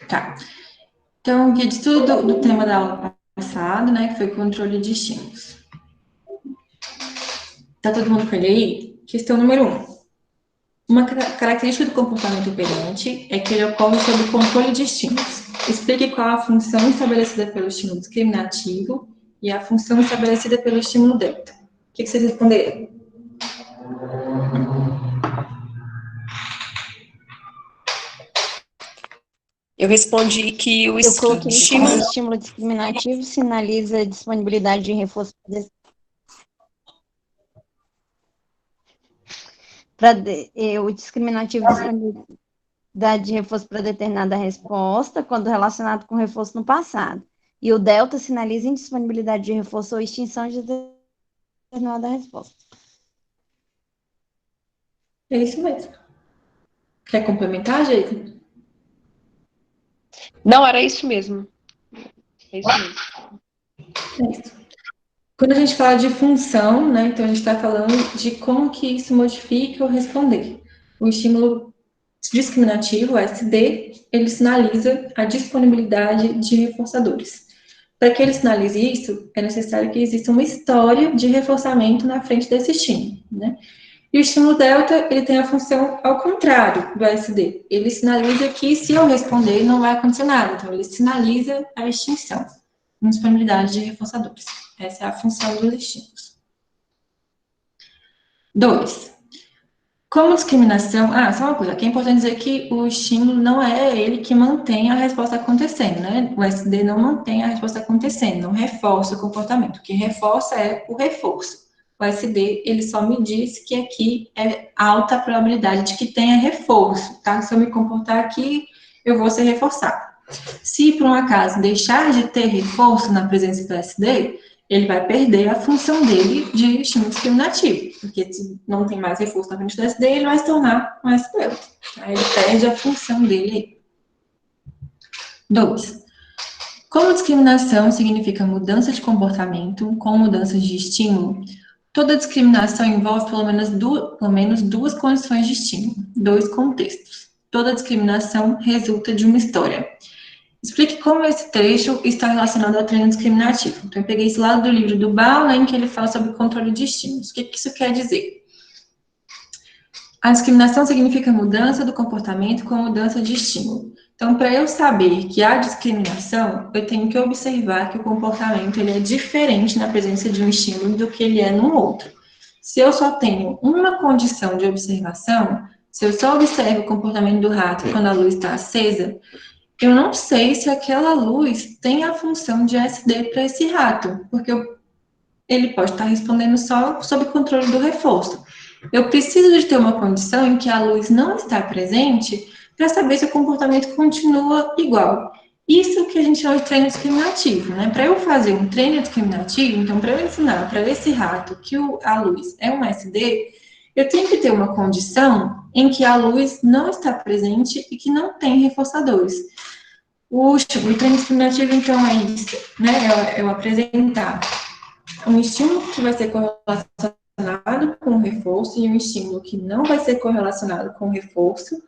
Tá. Então, o guia de estudo do tema da aula passada, né, que foi controle de estímulos. Tá todo mundo com ele aí? Questão número 1. Uma característica do comportamento operante é que ele ocorre sob controle de estímulos. Explique qual a função estabelecida pelo estímulo discriminativo e a função estabelecida pelo estímulo delta. O que vocês responderam? Eu respondi que o Eu coloquei como estímulo... estímulo discriminativo sinaliza a disponibilidade de reforço o discriminativo disponibilidade de reforço para determinada resposta, quando relacionado com reforço no passado. E o delta sinaliza indisponibilidade de reforço ou extinção de determinada resposta. É isso mesmo. Quer complementar, Jason? Não, era isso mesmo. É isso mesmo. É isso. Quando a gente fala de função, né, então a gente está falando de como que isso modifica o responder. O estímulo discriminativo, o SD, ele sinaliza a disponibilidade de reforçadores. Para que ele sinalize isso, é necessário que exista uma história de reforçamento na frente desse estímulo, né? E o estímulo delta, ele tem a função ao contrário do SD. Ele sinaliza que se eu responder, não vai acontecer nada. Então, ele sinaliza a extinção, indisponibilidade de reforçadores. Essa é a função dos estímulos. 2. Como discriminação... só uma coisa, aqui é importante dizer que o estímulo não é ele que mantém a resposta acontecendo, né? O SD não mantém a resposta acontecendo, não reforça o comportamento. O que reforça é o reforço. O SD, ele só me diz que aqui é alta a probabilidade de que tenha reforço, tá? Se eu me comportar aqui, eu vou ser reforçado. Se, por um acaso, deixar de ter reforço na presença do SD, ele vai perder a função dele de estímulo discriminativo, porque se não tem mais reforço na frente do SD, ele vai se tornar um SD. Aí ele perde a função dele. 2. Como discriminação significa mudança de comportamento com mudanças de estímulo, toda discriminação envolve pelo menos duas condições de estímulo, dois contextos. Toda discriminação resulta de uma história. Explique como esse trecho está relacionado ao treino discriminativo. Então, eu peguei esse lado do livro do Bauer, em que ele fala sobre controle de estímulos. O que isso quer dizer? A discriminação significa mudança do comportamento com mudança de estímulo. Então, para eu saber que há discriminação, eu tenho que observar que o comportamento ele é diferente na presença de um estímulo do que ele é no outro. Se eu só tenho uma condição de observação, se eu só observo o comportamento do rato quando a luz está acesa, eu não sei se aquela luz tem a função de SD para esse rato, porque ele pode estar respondendo só sob controle do reforço. Eu preciso de ter uma condição em que a luz não está presente para saber se o comportamento continua igual. Isso que a gente chama de treino discriminativo, né? Para eu fazer um treino discriminativo, então para eu ensinar para esse rato que a luz é um SD, eu tenho que ter uma condição em que a luz não está presente e que não tem reforçadores. O treino discriminativo, então, é isso, né? Eu apresentar um estímulo que vai ser correlacionado com o reforço e um estímulo que não vai ser correlacionado com o reforço.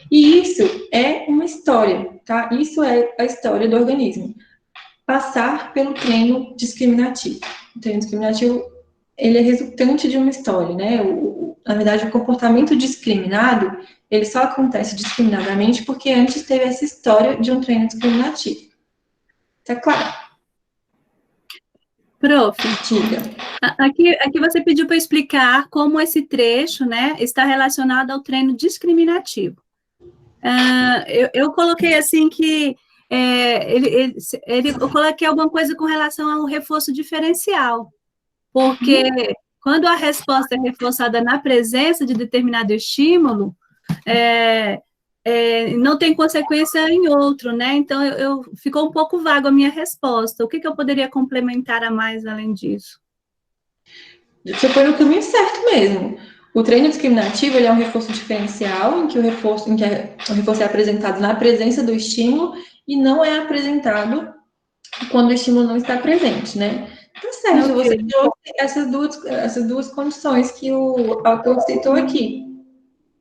E isso é uma história, tá? Isso é a história do organismo. Passar pelo treino discriminativo. O treino discriminativo, ele é resultante de uma história, né? Na verdade, o comportamento discriminado, ele só acontece discriminadamente porque antes teve essa história de um treino discriminativo. Tá claro? Prof, Diga. aqui você pediu para explicar como esse trecho, né, está relacionado ao treino discriminativo. Eu coloquei assim que eu coloquei alguma coisa com relação ao reforço diferencial, porque quando a resposta é reforçada na presença de determinado estímulo, não tem consequência em outro, né? Então, ficou um pouco vago a minha resposta. O que eu poderia complementar a mais além disso? Você foi no caminho certo mesmo. O treino discriminativo, ele é um reforço diferencial, em que o reforço é apresentado na presença do estímulo e não é apresentado quando o estímulo não está presente, né? Tá certo, Okay. Você trouxe essas duas condições que o autor citou aqui.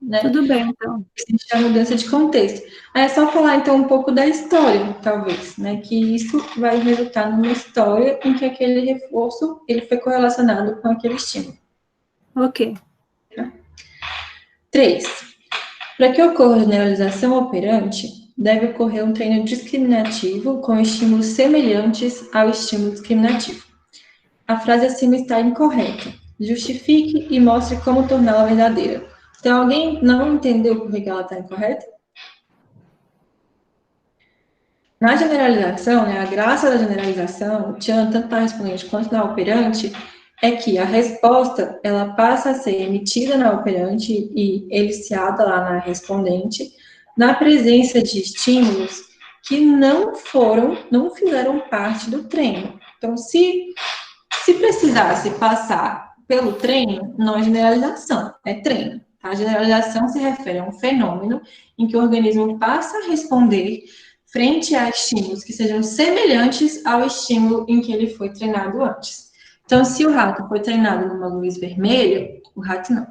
né? Tudo bem, então. Existe a mudança de contexto. Aí é só falar, então, um pouco da história, talvez, né? Que isso vai resultar numa história em que aquele reforço, ele foi correlacionado com aquele estímulo. Ok. 3. Para que ocorra a generalização operante, deve ocorrer um treino discriminativo com estímulos semelhantes ao estímulo discriminativo. A frase acima está incorreta. Justifique e mostre como torná-la verdadeira. Então, alguém não entendeu por que ela está incorreta? Na generalização, né, a graça da generalização, tanto na respondente quanto na operante, é que a resposta, ela passa a ser emitida na operante e eliciada lá na respondente, na presença de estímulos que não fizeram parte do treino. Então, se precisasse passar pelo treino, não é generalização, é treino. A generalização se refere a um fenômeno em que o organismo passa a responder frente a estímulos que sejam semelhantes ao estímulo em que ele foi treinado antes. Então, se o rato foi treinado numa luz vermelha, o rato não.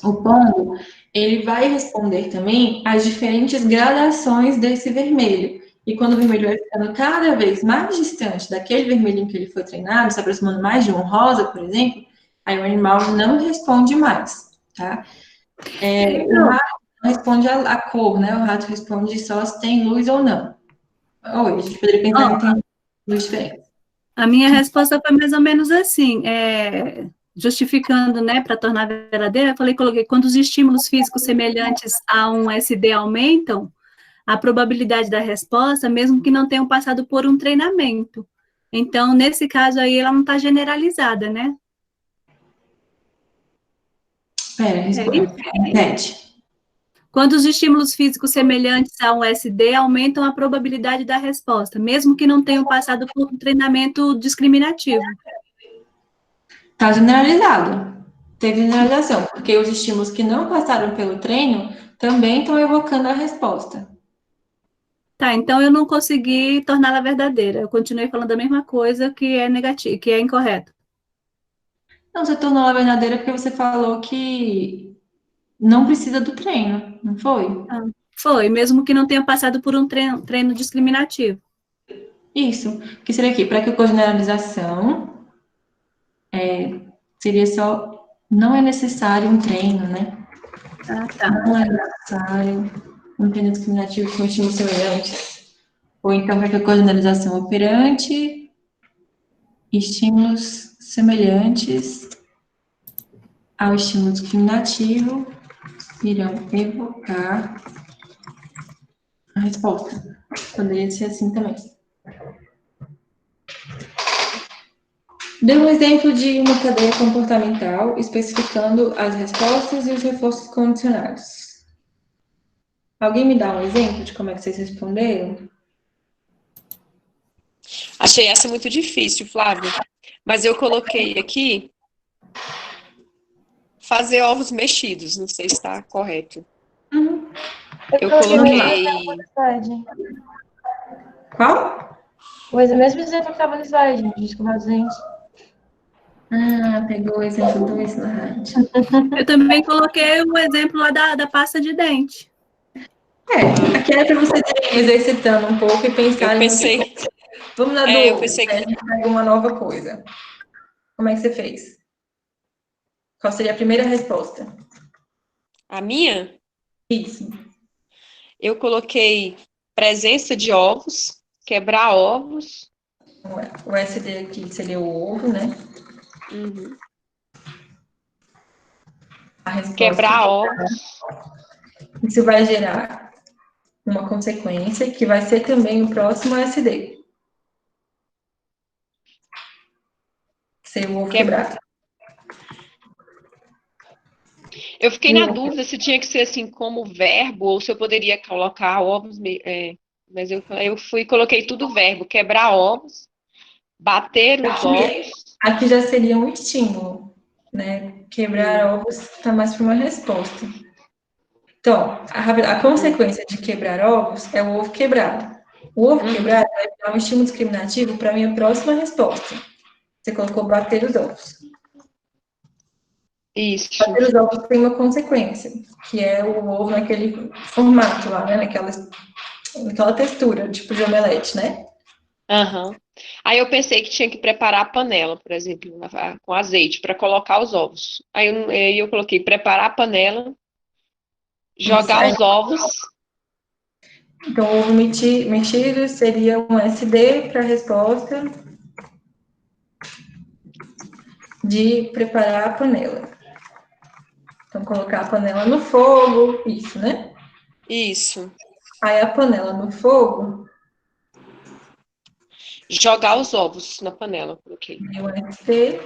O pombo, ele vai responder também às diferentes gradações desse vermelho. E quando o vermelho vai ficando cada vez mais distante daquele vermelho em que ele foi treinado, se aproximando mais de um rosa, por exemplo, aí o animal não responde mais, tá? O rato responde a cor, né? O rato responde só se tem luz ou não. Oi, a gente poderia pensar que tem luz diferente. A minha resposta foi mais ou menos assim, justificando, né, para tornar verdadeira, eu coloquei, quando os estímulos físicos semelhantes a um SD aumentam, a probabilidade da resposta, mesmo que não tenham passado por um treinamento. Então, nesse caso aí, ela não está generalizada, né? Repete. Quando os estímulos físicos semelhantes a um SD aumentam a probabilidade da resposta, mesmo que não tenham passado por um treinamento discriminativo. Está generalizado. Teve generalização, porque os estímulos que não passaram pelo treino também estão evocando a resposta. Tá, então eu não consegui torná-la verdadeira. Eu continuei falando a mesma coisa que é negativo, que é incorreto. Não, você tornou ela verdadeira porque você falou que não precisa do treino, não foi? Foi, mesmo que não tenha passado por um treino discriminativo. Isso, que seria aqui, para que ocorra generalização, seria só, não é necessário um treino, né? Ah, tá. Não é necessário um treino discriminativo com estímulos semelhantes. Ou então, para que ocorra generalização operante, estímulos semelhantes ao estímulo discriminativo irão evocar a resposta. Poderia ser assim também. Dê um exemplo de uma cadeia comportamental especificando as respostas e os reforços condicionados. Alguém me dá um exemplo de como é que vocês responderam? Achei essa muito difícil, Flávia. Mas eu coloquei aqui fazer ovos mexidos. Não sei se está correto. Eu coloquei... Qual? O mesmo exemplo que estava no slide, de escovar os dentes. Ah, pegou o exemplo do slide. Eu também coloquei o exemplo lá da pasta de dente. Aqui é para você ir exercitando um pouco e pensar Eu pensei... Vamos na eu pensei que... a gente pega uma nova coisa. Como é que você fez? Qual seria a primeira resposta? A minha? Isso. Eu coloquei presença de ovos, quebrar ovos. O SD aqui seria o ovo, né? Uhum. A resposta Quebrar ovos. Isso vai gerar uma consequência que vai ser também o próximo SD. Ser o ovo quebrado. Eu fiquei na dúvida se tinha que ser assim como verbo ou se eu poderia colocar ovos. Mas eu coloquei tudo verbo: quebrar ovos, bater os ovos. Aqui já seria um estímulo, né? Quebrar ovos está mais para uma resposta. Então, a consequência de quebrar ovos é o ovo quebrado. O ovo quebrado vai dar um estímulo discriminativo para a minha próxima resposta. Você colocou bater os ovos. Isso. Bater os ovos tem uma consequência, que é o ovo naquele formato lá, né? Naquela textura, tipo de omelete, né? Aham. Aí eu pensei que tinha que preparar a panela, por exemplo, com azeite, para colocar os ovos. Aí eu coloquei preparar a panela, Isso. jogar os ovos. Então, o ovo mexido seria um SD para a resposta de preparar a panela. Então, colocar a panela no fogo, isso, né? Isso. Aí a panela no fogo, Jogar os ovos na panela, coloquei. e o SD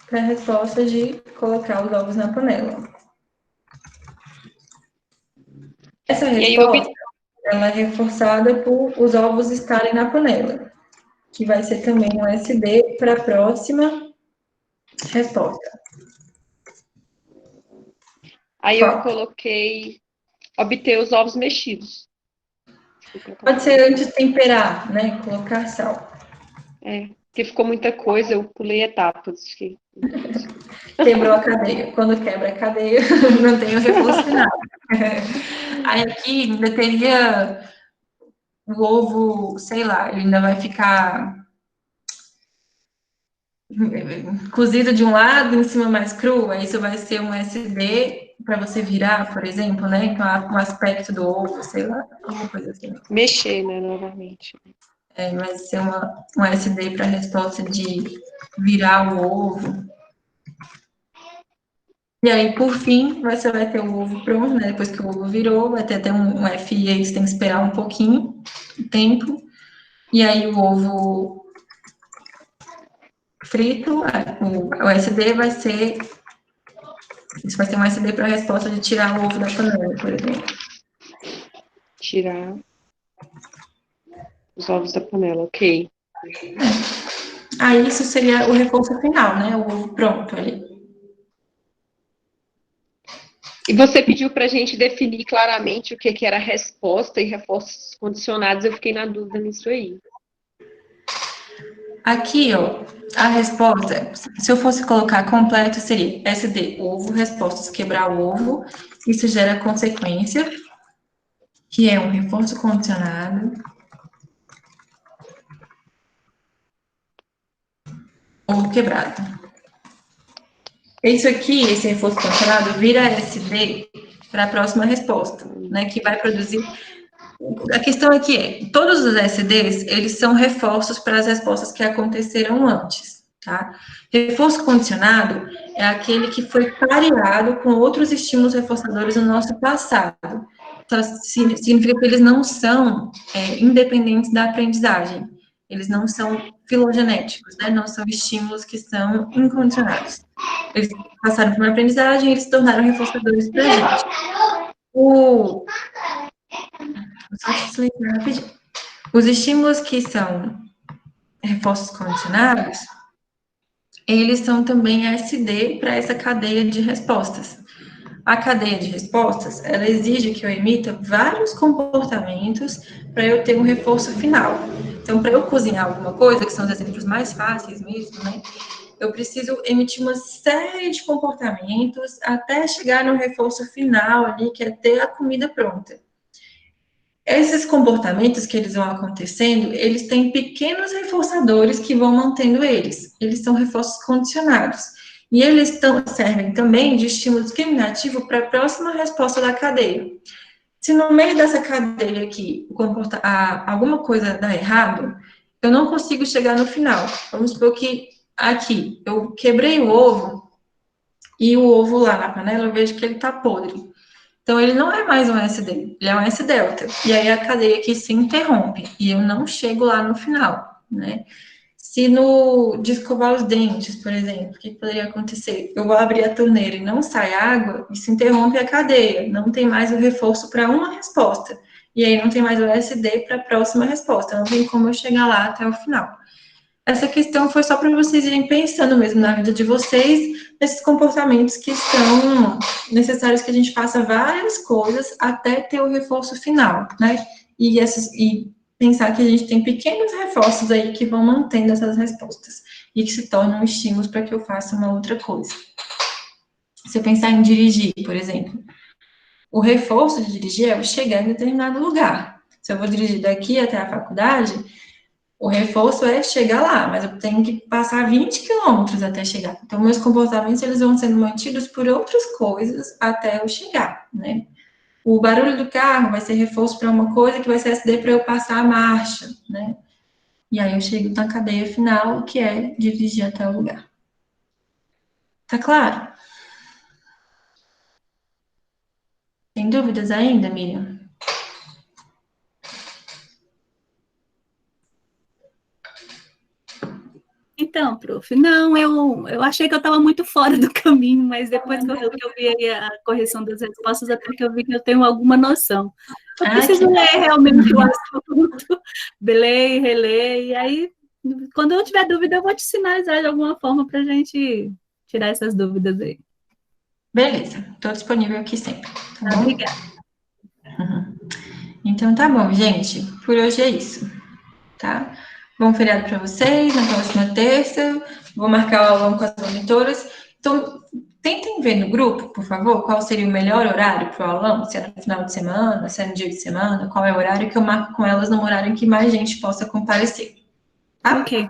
para a resposta de colocar os ovos na panela. Essa E aí eu resposta, ela é reforçada por os ovos estarem na panela, que vai ser também um SD para a próxima resposta. Aí eu coloquei obter os ovos mexidos. Pode ser antes de temperar, né? Colocar sal. Porque ficou muita coisa, eu pulei etapas. Quebrou a cadeia. Quando quebra a cadeia, não tem o reforço final. Aí aqui ainda teria o ovo, sei lá, ele ainda vai ficar cozido de um lado, em cima mais cru, aí isso vai ser um SD para você virar, por exemplo, né? Então, um aspecto do ovo, sei lá, alguma coisa assim. Mexer, né, novamente. Vai ser um SD para a resposta de virar o ovo. E aí, por fim, você vai ter o ovo pronto, né? Depois que o ovo virou, vai ter até um FI, aí você tem que esperar um pouquinho, tempo. E aí, o ovo frito, o SD vai ser... Isso vai ser um SD para a resposta de tirar o ovo da panela, por exemplo. Tirar os ovos da panela, ok. Aí, isso seria o reforço final, né? O ovo pronto ali. E você pediu para a gente definir claramente o que era resposta e reforços condicionados. Eu fiquei na dúvida nisso aí. Aqui, ó, a resposta, se eu fosse colocar completo, seria SD, ovo, respostas, quebrar o ovo. Isso gera consequência, que é um reforço condicionado. Ovo quebrado. Isso aqui, esse reforço condicionado, vira SD para a próxima resposta, né? Que vai produzir. A questão aqui todos os SDs, eles são reforços para as respostas que aconteceram antes, tá? Reforço condicionado é aquele que foi pareado com outros estímulos reforçadores no nosso passado. Então, significa que eles não são independentes da aprendizagem. Eles não são filogenéticos, né? Não são estímulos que são incondicionados. Eles passaram por uma aprendizagem e eles se tornaram reforçadores para a gente. Só te explicar rapidinho. Os estímulos que são reforços condicionados, eles são também SD para essa cadeia de respostas. A cadeia de respostas, ela exige que eu emita vários comportamentos para eu ter um reforço final. Então, para eu cozinhar alguma coisa, que são os exemplos mais fáceis mesmo, né? Eu preciso emitir uma série de comportamentos até chegar no reforço final ali, que é ter a comida pronta. Esses comportamentos que eles vão acontecendo, eles têm pequenos reforçadores que vão mantendo eles. Eles são reforços condicionados. E eles servem também de estímulo discriminativo para a próxima resposta da cadeia. Se no meio dessa cadeia aqui alguma coisa dá errado, eu não consigo chegar no final. Vamos supor que aqui eu quebrei o ovo e o ovo lá na panela eu vejo que ele está podre. Então, ele não é mais um SD, ele é um S-delta. E aí, a cadeia aqui se interrompe, e eu não chego lá no final, né? Se de escovar os dentes, por exemplo, o que poderia acontecer? Eu vou abrir a torneira e não sai água, e se interrompe a cadeia, não tem mais o reforço para uma resposta. E aí, não tem mais o SD para a próxima resposta, não tem como eu chegar lá até o final. Essa questão foi só para vocês irem pensando mesmo na vida de vocês, nesses comportamentos que são necessários que a gente faça várias coisas até ter o reforço final, né? E pensar que a gente tem pequenos reforços aí que vão mantendo essas respostas e que se tornam estímulos para que eu faça uma outra coisa. Se eu pensar em dirigir, por exemplo, o reforço de dirigir é eu chegar em determinado lugar. Se eu vou dirigir daqui até a faculdade, o reforço é chegar lá, mas eu tenho que passar 20 quilômetros até chegar. Então, meus comportamentos, eles vão sendo mantidos por outras coisas até eu chegar, né? O barulho do carro vai ser reforço para uma coisa que vai ser SD para eu passar a marcha, né? E aí eu chego na cadeia final, que é dirigir até o lugar. Tá claro? Tem dúvidas ainda, Miriam? Então, prof, não, eu achei que eu estava muito fora do caminho, mas depois que eu vi aí a correção das respostas, até que eu vi que eu tenho alguma noção. Eu preciso ler realmente o assunto, ler, reler, e aí, quando eu tiver dúvida, eu vou te sinalizar de alguma forma para a gente tirar essas dúvidas aí. Beleza, estou disponível aqui sempre. Tá bom? Obrigada. Então tá bom, gente. Por hoje é isso, tá? Bom feriado para vocês, na próxima terça. Vou marcar o aulão com as monitoras. Então, tentem ver no grupo, por favor, qual seria o melhor horário para o aulão, se é no final de semana, se é no dia de semana, qual é o horário que eu marco com elas no horário em que mais gente possa comparecer. Tá? Ok.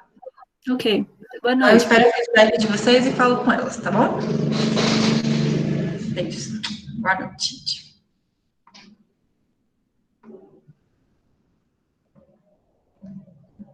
Boa Então, eu noite. espero o feedback de vocês e falo com elas, tá bom? Beijos. Boa noite.